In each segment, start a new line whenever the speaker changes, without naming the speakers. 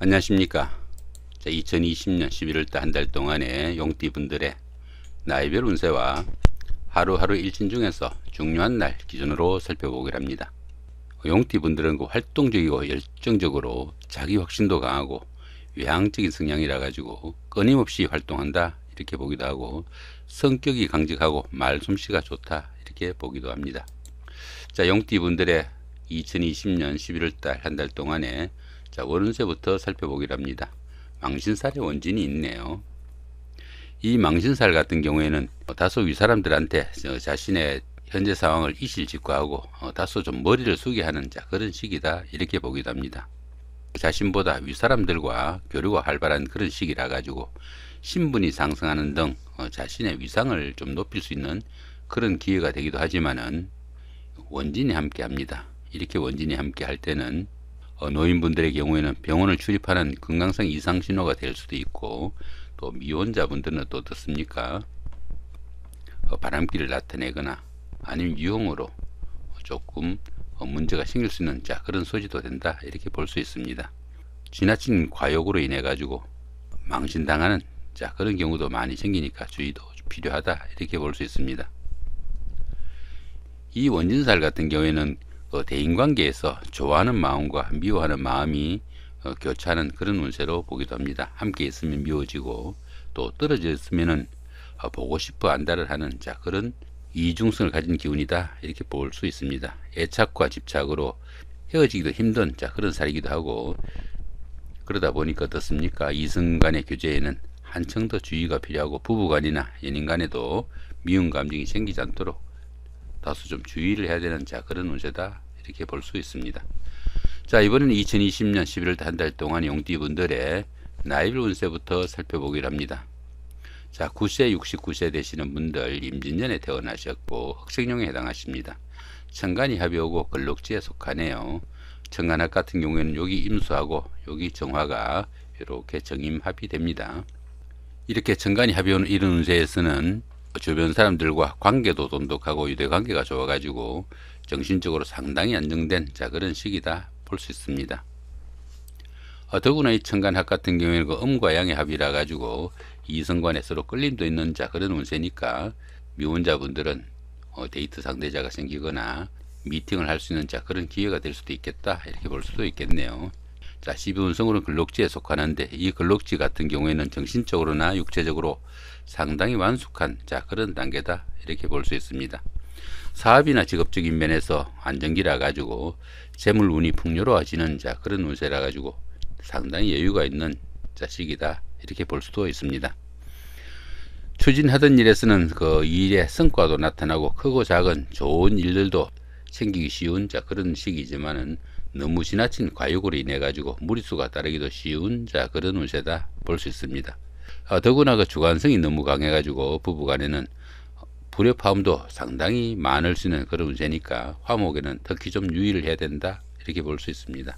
안녕하십니까. 2020년 11월달 한 달 동안의 용띠분들의 나이별 운세와 하루하루 일진 중에서 중요한 날 기준으로 살펴보기로 합니다. 용띠분들은 활동적이고 열정적으로 자기 확신도 강하고 외향적인 성향이라 가지고 끊임없이 활동한다 이렇게 보기도 하고, 성격이 강직하고 말솜씨가 좋다 이렇게 보기도 합니다. 용띠분들의 2020년 11월달 한 달 동안에 월운세부터 살펴보기로 합니다. 망신살에 원진이 있네요. 이 망신살 같은 경우에는 다소 윗사람들한테 자신의 현재 상황을 이실직고하고 다소 좀 머리를 숙여 하는 그런 시기다 이렇게 보기도 합니다. 자신보다 윗사람들과 교류가 활발한 그런 시기라 가지고 신분이 상승하는 등 자신의 위상을 좀 높일 수 있는 그런 기회가 되기도 하지만은 원진이 함께 합니다. 이렇게 원진이 함께 할 때는 노인분들의 경우에는 병원을 출입하는 건강상 이상 신호가 될 수도 있고, 또 미혼자분들은 또 어떻습니까? 바람기를 나타내거나 아니면 유형으로 조금 문제가 생길 수 있는 그런 소지도 된다 이렇게 볼 수 있습니다. 지나친 과욕으로 인해 가지고 망신당하는 그런 경우도 많이 생기니까 주의도 필요하다 이렇게 볼 수 있습니다. 이 원진살 같은 경우에는 대인관계에서 좋아하는 마음과 미워하는 마음이 교차하는 그런 운세로 보기도 합니다. 함께 있으면 미워지고 또 떨어져 있으면은 보고 싶어 안달을 하는 그런 이중성을 가진 기운이다 이렇게 볼 수 있습니다. 애착과 집착으로 헤어지기도 힘든 그런 살이기도 하고, 그러다 보니까 어떻습니까? 이성 간의 교제에는 한층 더 주의가 필요하고, 부부간이나 연인 간에도 미운 감정이 생기지 않도록 다소 좀 주의를 해야 되는 그런 운세다 이렇게 볼 수 있습니다. 이번에는 2020년 11월 한 달 동안 용띠분들의 나이별 운세부터 살펴보기로 합니다. 9세 69세 되시는 분들 임진년에 태어나셨고 흑색룡에 해당하십니다. 천간이 합이 오고 걸록지에 속하네요. 천간합 같은 경우에는 여기 임수하고 여기 정화가 이렇게 정임합이 됩니다. 이렇게 천간이 합이 오는 이런 운세에서는 주변 사람들과 관계도 돈독하고 유대관계가 좋아가지고 정신적으로 상당히 안정된 그런 시기다 볼 수 있습니다. 더구나 이 천간합 같은 경우에는 음과 양의 합이라 가지고 이성간에 서로 끌림도 있는 그런 운세니까 미혼자분들은 데이트 상대자가 생기거나 미팅을 할 수 있는 그런 기회가 될 수도 있겠다 이렇게 볼 수도 있겠네요. 12운성으로는 걸록지에 속하는데, 이 걸록지 같은 경우에는 정신적으로나 육체적으로 상당히 완숙한 그런 단계다 이렇게 볼 수 있습니다. 사업이나 직업적인 면에서 안정기라 가지고 재물운이 풍요로워지는 그런 운세라 가지고 상당히 여유가 있는 시기다 이렇게 볼 수도 있습니다. 추진하던 일에서는 그 일의 성과도 나타나고 크고 작은 좋은 일들도 생기기 쉬운 그런 시기지만은 너무 지나친 과욕으로 인해 가지고 무리수가 따르기도 쉬운 그런 운세다 볼 수 있습니다. 더구나 그 주관성이 너무 강해 가지고 부부간에는 불협화음도 상당히 많을 수 있는 그런 운세니까 화목에는 특히 좀 유의를 해야 된다 이렇게 볼 수 있습니다.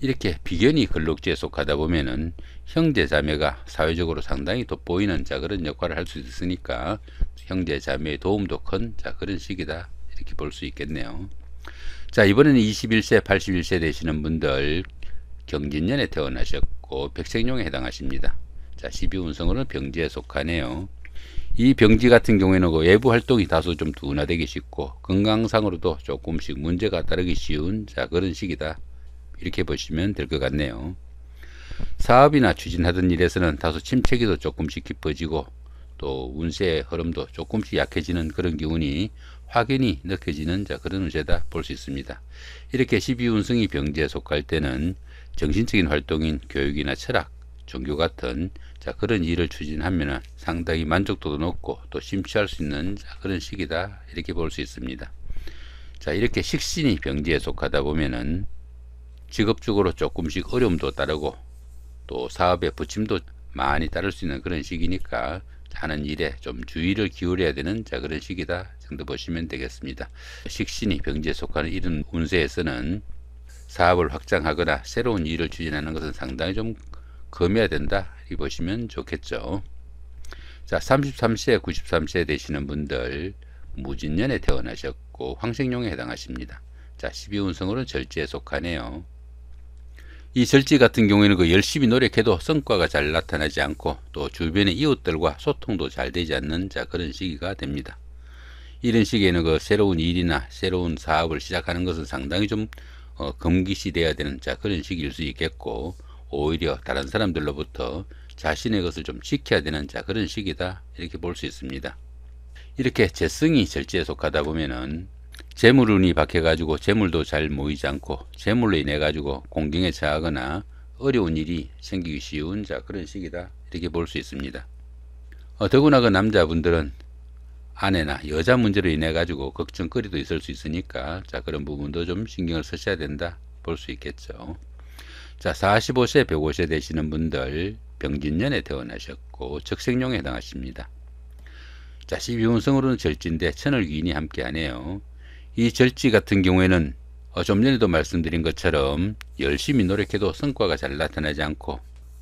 이렇게 비견이 걸록지에 속하다 보면은 형제 자매가 사회적으로 상당히 돋보이는 그런 역할을 할 수 있으니까 형제 자매의 도움도 큰 그런 시기다 이렇게 볼 수 있겠네요. 이번에는 21세 81세 되시는 분들 경진년에 태어나셨고 백색룡에 해당하십니다. 12운성으로는 병지에 속하네요. 이 병지 같은 경우에는 외부 활동이 다소 좀 둔화되기 쉽고 건강상으로도 조금씩 문제가 따르기 쉬운 그런 시기다 이렇게 보시면 될 것 같네요. 사업이나 추진하던 일에서는 다소 침체기도 조금씩 깊어지고 또 운세의 흐름도 조금씩 약해지는 그런 기운이 확연히 느껴지는 그런 운세다 볼 수 있습니다. 이렇게 12운성이 병지에 속할 때는 정신적인 활동인 교육이나 철학, 종교 같은 그런 일을 추진하면 상당히 만족도도 높고 또 심취할 수 있는 그런 시기다 이렇게 볼 수 있습니다. 이렇게 식신이 병지에 속하다 보면은 직업적으로 조금씩 어려움도 따르고 또 사업의 부침도 많이 따를 수 있는 그런 시기니까 하는 일에 좀 주의를 기울여야 되는 그런 시기다 정도 보시면 되겠습니다. 식신이 병지에 속하는 이런 운세에서는 사업을 확장하거나 새로운 일을 추진하는 것은 상당히 좀 금해야 된다 이렇게 보시면 좋겠죠. 33세 93세 되시는 분들 무진년에 태어나셨고 황색룡에 해당하십니다. 12운성으로는 절지에 속하네요. 이 절지 같은 경우에는 그 열심히 노력해도 성과가 잘 나타나지 않고 또 주변의 이웃들과 소통도 잘 되지 않는 그런 시기가 됩니다. 이런 시기에는 그 새로운 일이나 새로운 사업을 시작하는 것은 상당히 좀 금기시돼야 되는 그런 시기일 수 있겠고, 오히려 다른 사람들로부터 자신의 것을 좀 지켜야 되는 그런 시기다, 이렇게 볼 수 있습니다. 이렇게 재성이 절지에 속하다 보면은 재물운이 박혀 가지고 재물도 잘 모이지 않고 재물로 인해 가지고 공경에 처하거나 어려운 일이 생기기 쉬운 그런 시기다, 이렇게 볼 수 있습니다. 더구나 그 남자분들은 아내나 여자 문제로 인해 가지고 걱정거리도 있을 수 있으니까 그런 부분도 좀 신경을 쓰셔야 된다, 볼 수 있겠죠. 45세 105세 되시는 분들 병진년에 태어나셨고 적생룡에 해당하십니다. 12운성으로는 절지인데 천을귀인이 함께하네요. 이 절지 같은 경우에는 좀 전에도 말씀드린 것처럼 열심히 노력해도 성과가 잘 나타나지 않고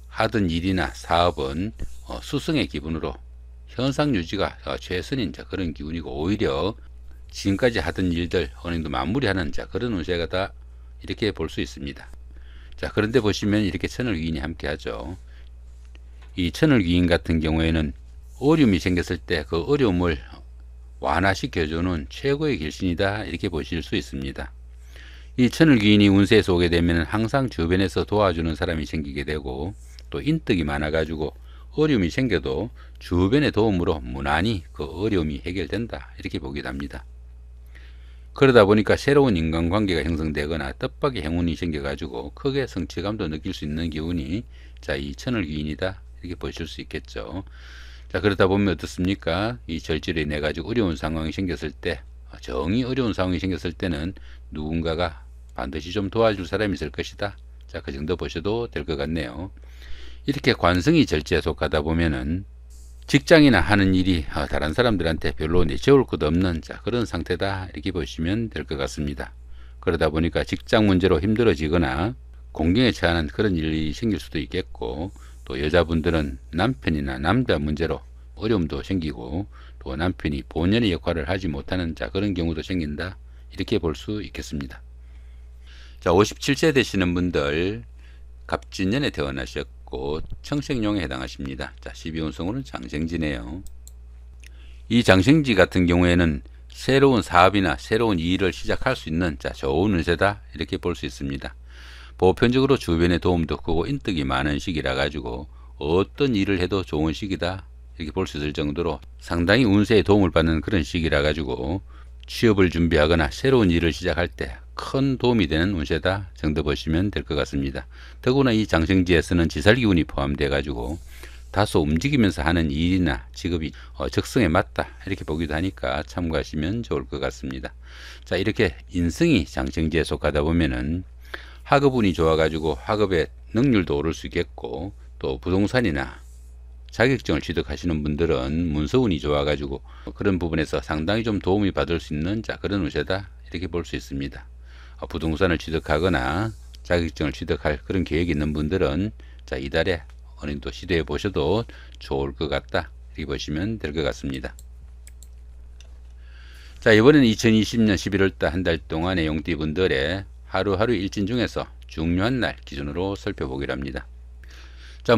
하던 일이나 사업은 수성의 기분으로 현상 유지가 최선인 그런 기운이고, 오히려 지금까지 하던 일들 어느 정도 마무리하는 그런 운세가다, 이렇게 볼 수 있습니다. 그런데 보시면 이렇게 천을귀인이 함께하죠. 이 천을귀인 같은 경우에는 어려움이 생겼을 때 그 어려움을 완화시켜주는 최고의 길신이다, 이렇게 보실 수 있습니다. 이 천을귀인이 운세에서 오게 되면 항상 주변에서 도와주는 사람이 생기게 되고, 또 인덕이 많아 가지고 어려움이 생겨도 주변의 도움으로 무난히 그 어려움이 해결된다, 이렇게 보기도 합니다. 그러다 보니까 새로운 인간관계가 형성되거나 뜻밖의 행운이 생겨 가지고 크게 성취감도 느낄 수 있는 기운이 이 천을귀인이다, 이렇게 보실 수 있겠죠. 그러다 보면 어떻습니까? 이 절지로 인해 가지고 어려운 상황이 생겼을 때, 정이 어려운 상황이 생겼을 때는 누군가가 반드시 좀 도와줄 사람이 있을 것이다. 그 정도 보셔도 될 것 같네요. 이렇게 관성이 절지에 속하다 보면은 직장이나 하는 일이 다른 사람들한테 별로 내세울 것 없는 그런 상태다, 이렇게 보시면 될 것 같습니다. 그러다 보니까 직장 문제로 힘들어지거나 공경에 처하는 그런 일이 생길 수도 있겠고, 또 여자분들은 남편이나 남자 문제로 어려움도 생기고, 또 남편이 본연의 역할을 하지 못하는 그런 경우도 생긴다, 이렇게 볼 수 있겠습니다. 57세 되시는 분들 갑진년에 태어나셨고 청생룡에 해당하십니다. 12운성으로는 장생지네요. 이 장생지 같은 경우에는 새로운 사업이나 새로운 일을 시작할 수 있는 좋은 운세다, 이렇게 볼 수 있습니다. 보편적으로 주변의 도움도 크고 인덕이 많은 시기라 가지고 어떤 일을 해도 좋은 시기다, 이렇게 볼 수 있을 정도로 상당히 운세에 도움을 받는 그런 시기라 가지고 취업을 준비하거나 새로운 일을 시작할 때 큰 도움이 되는 운세다 정도 보시면 될 것 같습니다. 더구나 이 장생지에서는 지살기운이 포함되어 가지고 다소 움직이면서 하는 일이나 직업이 적성에 맞다, 이렇게 보기도 하니까 참고하시면 좋을 것 같습니다. 이렇게 인성이 장생지에 속하다 보면은 학업운이 좋아 가지고 학업의 능률도 오를 수 있겠고, 또 부동산이나 자격증을 취득하시는 분들은 문서운이 좋아 가지고 그런 부분에서 상당히 좀 도움이 받을 수 있는 그런 운세다, 이렇게 볼 수 있습니다. 부동산을 취득하거나 자격증을 취득할 그런 계획이 있는 분들은 이달에 어느 정도 시도해 보셔도 좋을 것 같다, 이렇게 보시면 될 것 같습니다. 이번에는 2020년 11월달 한 달 동안의 용띠분들의 하루하루 일진 중에서 중요한 날 기준으로 살펴보기로 합니다.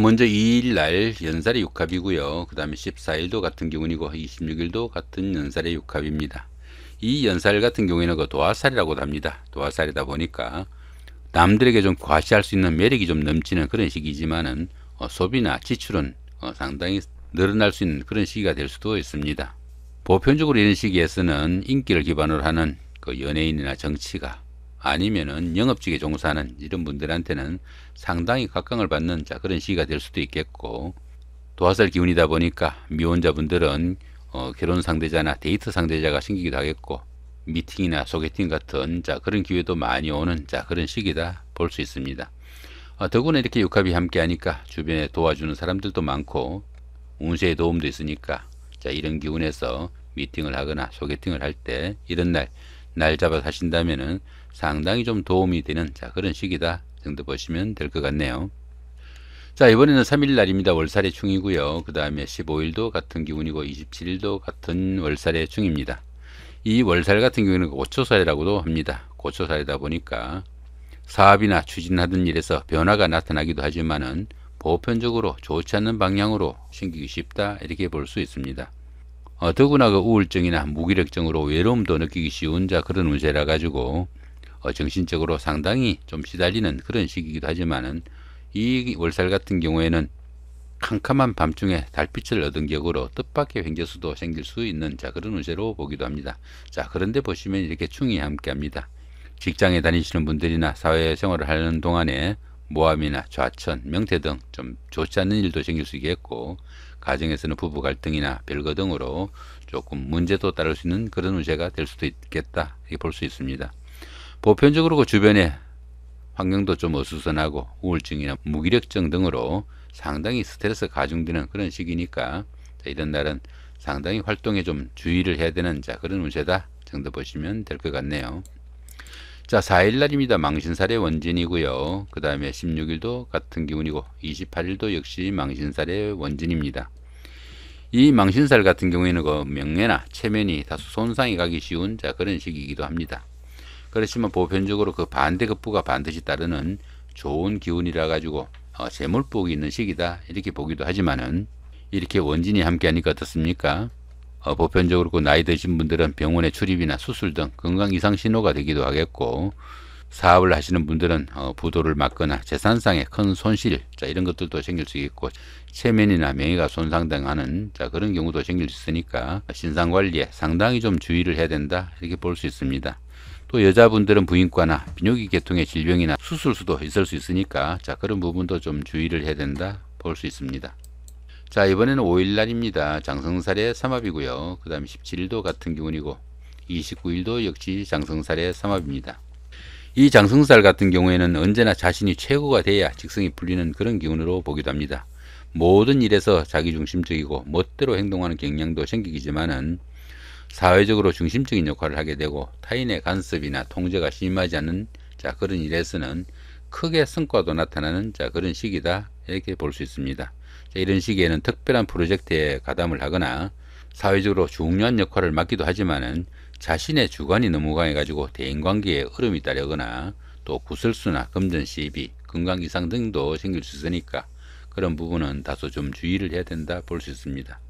먼저 2일날 연살의 육합이고요. 그 다음에 14일도 같은 기운이고 26일도 같은 연살의 육합입니다. 이 연살 같은 경우에는 그 도화살이라고도 합니다. 도화살이다 보니까 남들에게 좀 과시할 수 있는 매력이 좀 넘치는 그런 시기지만은 소비나 지출은 상당히 늘어날 수 있는 그런 시기가 될 수도 있습니다. 보편적으로 이런 시기에서는 인기를 기반으로 하는 그 연예인이나 정치가 아니면은 영업직에 종사하는 이런 분들한테는 상당히 각광을 받는 그런 시기가 될 수도 있겠고, 도화살 기운이다 보니까 미혼자분들은 결혼 상대자나 데이트 상대자가 생기기도 하겠고, 미팅이나 소개팅 같은 그런 기회도 많이 오는 그런 시기다 볼 수 있습니다. 더구나 이렇게 육합이 함께 하니까 주변에 도와주는 사람들도 많고 운세에 도움도 있으니까 이런 기운에서 미팅을 하거나 소개팅을 할 때 이런 날 잡아서 하신다면은 상당히 좀 도움이 되는 그런 시기다 정도 보시면 될 것 같네요. 이번에는 3일 날입니다. 월살의 충이고요. 그 다음에 15일도 같은 기운이고 27일도 같은 월살의 충입니다. 이 월살 같은 경우에는 고초살이라고도 합니다. 고초살이다 보니까 사업이나 추진하던 일에서 변화가 나타나기도 하지만은 보편적으로 좋지 않는 방향으로 생기기 쉽다 이렇게 볼 수 있습니다. 더구나 그 우울증이나 무기력증으로 외로움도 느끼기 쉬운 그런 운세라 가지고 정신적으로 상당히 좀 시달리는 그런 시기이기도 하지만은 이 월살 같은 경우에는 캄캄한 밤중에 달빛을 얻은 격으로 뜻밖의 횡재수도 생길 수 있는 그런 운세로 보기도 합니다. 그런데 보시면 이렇게 충이 함께 합니다. 직장에 다니시는 분들이나 사회생활을 하는 동안에 모함이나 좌천, 명태 등 좀 좋지 않는 일도 생길 수 있겠고, 가정에서는 부부 갈등이나 별거 등으로 조금 문제도 따를 수 있는 그런 운세가 될 수도 있겠다 이렇게 볼 수 있습니다. 보편적으로 그 주변에 환경도 좀 어수선하고 우울증이나 무기력증 등으로 상당히 스트레스 가중되는 그런 시기니까 이런 날은 상당히 활동에 좀 주의를 해야 되는 그런 운세다 정도 보시면 될 것 같네요. 4일날입니다. 망신살의 원진이고요. 그 다음에 16일도 같은 기운이고 28일도 역시 망신살의 원진입니다. 이 망신살 같은 경우에는 그 명예나 체면이 다소 손상이 가기 쉬운 그런 시기이기도 합니다. 그렇지만 보편적으로 그 반대급부가 반드시 따르는 좋은 기운이라 가지고 재물복이 있는 시기다 이렇게 보기도 하지만은 이렇게 원진이 함께 하니까 어떻습니까? 보편적으로 그 나이 드신 분들은 병원의 출입이나 수술 등 건강 이상 신호가 되기도 하겠고, 사업을 하시는 분들은 부도를 맞거나 재산상의 큰 손실 이런 것들도 생길 수 있고, 체면이나 명예가 손상당하는 그런 경우도 생길 수 있으니까 신상관리에 상당히 좀 주의를 해야 된다 이렇게 볼 수 있습니다. 또 여자분들은 부인과나 비뇨기 계통의 질병이나 수술수도 있을 수 있으니까 그런 부분도 좀 주의를 해야 된다 볼 수 있습니다. 이번에는 5일날입니다. 장성살의 삼합이고요. 그 다음에 17일도 같은 기운이고 29일도 역시 장성살의 삼합입니다. 이 장성살 같은 경우에는 언제나 자신이 최고가 돼야 직성이 풀리는 그런 기운으로 보기도 합니다. 모든 일에서 자기중심적이고 멋대로 행동하는 경향도 생기지만은 사회적으로 중심적인 역할을 하게 되고 타인의 간섭이나 통제가 심하지 않은 그런 일에서는 크게 성과도 나타나는 그런 시기다 이렇게 볼 수 있습니다. 이런 시기에는 특별한 프로젝트에 가담을 하거나 사회적으로 중요한 역할을 맡기도 하지만은 자신의 주관이 너무 강해가지고 대인관계에 얼음이 따르거나 또 구설수나 금전 시비, 건강 이상 등도 생길 수 있으니까 그런 부분은 다소 좀 주의를 해야 된다 볼 수 있습니다.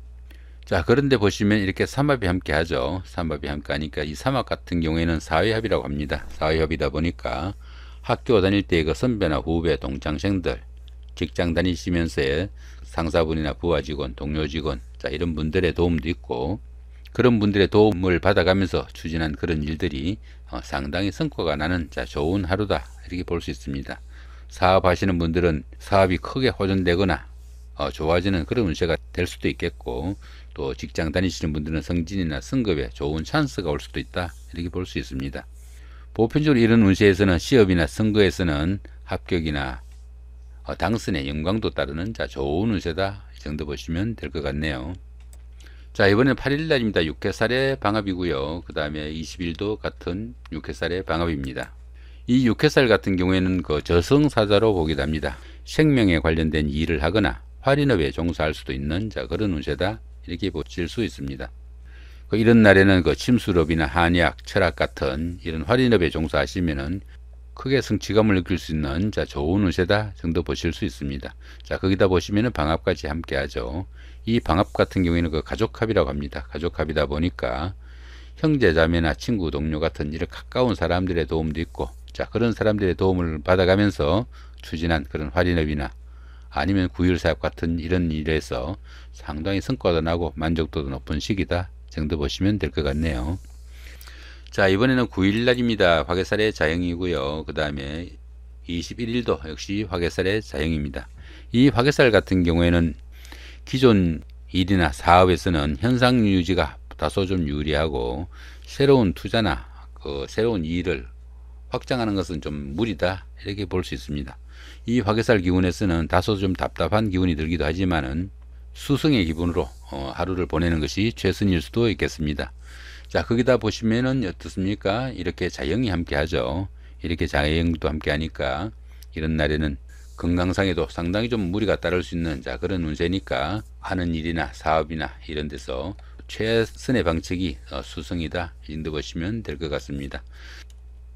그런데 보시면 이렇게 삼합이 함께 하죠. 삼합이 함께 하니까 이 삼합 같은 경우에는 사회합이라고 합니다. 사회합이다 보니까 학교 다닐 때의 그 선배나 후배, 동창생들, 직장 다니시면서의 상사분이나 부하 직원, 동료 직원 이런 분들의 도움도 있고, 그런 분들의 도움을 받아가면서 추진한 그런 일들이 상당히 성과가 나는 좋은 하루다 이렇게 볼 수 있습니다. 사업하시는 분들은 사업이 크게 호전되거나 좋아지는 그런 운세가 될 수도 있겠고, 또 직장 다니시는 분들은 승진이나 승급에 좋은 찬스가 올 수도 있다 이렇게 볼 수 있습니다. 보편적으로 이런 운세에서는 시업이나 선거에서는 합격이나 당선의 영광도 따르는 좋은 운세다 이 정도 보시면 될 것 같네요. 이번엔 8일날입니다. 6회살의 방합이고요. 그 다음에 20일도 같은 6회살의 방합입니다. 이 6회살 같은 경우에는 그 저승사자로 보기도 합니다. 생명에 관련된 일을 하거나 활인업에 종사할 수도 있는 그런 운세다 이렇게 보실 수 있습니다. 이런 날에는 그 침술업이나 한의학, 철학 같은 이런 활인업에 종사하시면은 크게 성취감을 느낄 수 있는 좋은 운세다 정도 보실 수 있습니다. 거기다 보시면은 방합까지 함께 하죠. 이 방합 같은 경우에는 그 가족합이라고 합니다. 가족합이다 보니까 형제 자매나 친구 동료 같은 이런 가까운 사람들의 도움도 있고, 그런 사람들의 도움을 받아가면서 추진한 그런 활인업이나 아니면 구일사업 같은 이런 일에서 상당히 성과도 나고 만족도도 높은 시기다 정도 보시면 될 것 같네요. 이번에는 9일날입니다. 화개살의 자영이고요. 그 다음에 21일도 역시 화개살의 자영입니다. 이 화개살 같은 경우에는 기존 일이나 사업에서는 현상 유지가 다소 좀 유리하고, 새로운 투자나 새로운 일을 확장하는 것은 좀 무리다 이렇게 볼 수 있습니다. 이 화개살 기운에서는 다소 좀 답답한 기운이 들기도 하지만은 수성의 기분으로 하루를 보내는 것이 최선일 수도 있겠습니다. 거기다 보시면은 어떻습니까? 이렇게 자영이 함께 하죠. 이렇게 자영도 함께 하니까 이런 날에는 건강상에도 상당히 좀 무리가 따를 수 있는 그런 운세니까 하는 일이나 사업이나 이런 데서 최선의 방책이 수성이다 이 정도 보시면 될 것 같습니다.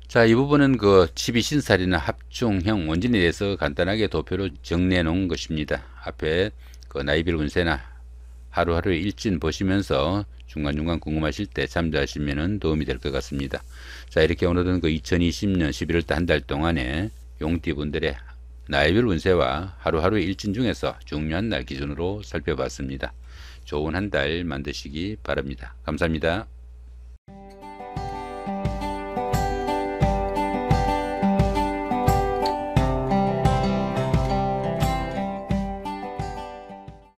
자, 이 부분은 그 치비 신살이나 합중형 원진에 대해서 간단하게 도표로 정리해 놓은 것입니다. 앞에 그 나이별 운세나 하루하루의 일진 보시면서 중간중간 궁금하실 때 참조하시면 도움이 될 것 같습니다. 자, 이렇게 오늘은 그 2020년 11월달 한 달 동안에 용띠분들의 나이별 운세와 하루하루의 일진 중에서 중요한 날 기준으로 살펴봤습니다. 좋은 한 달 만드시기 바랍니다. 감사합니다.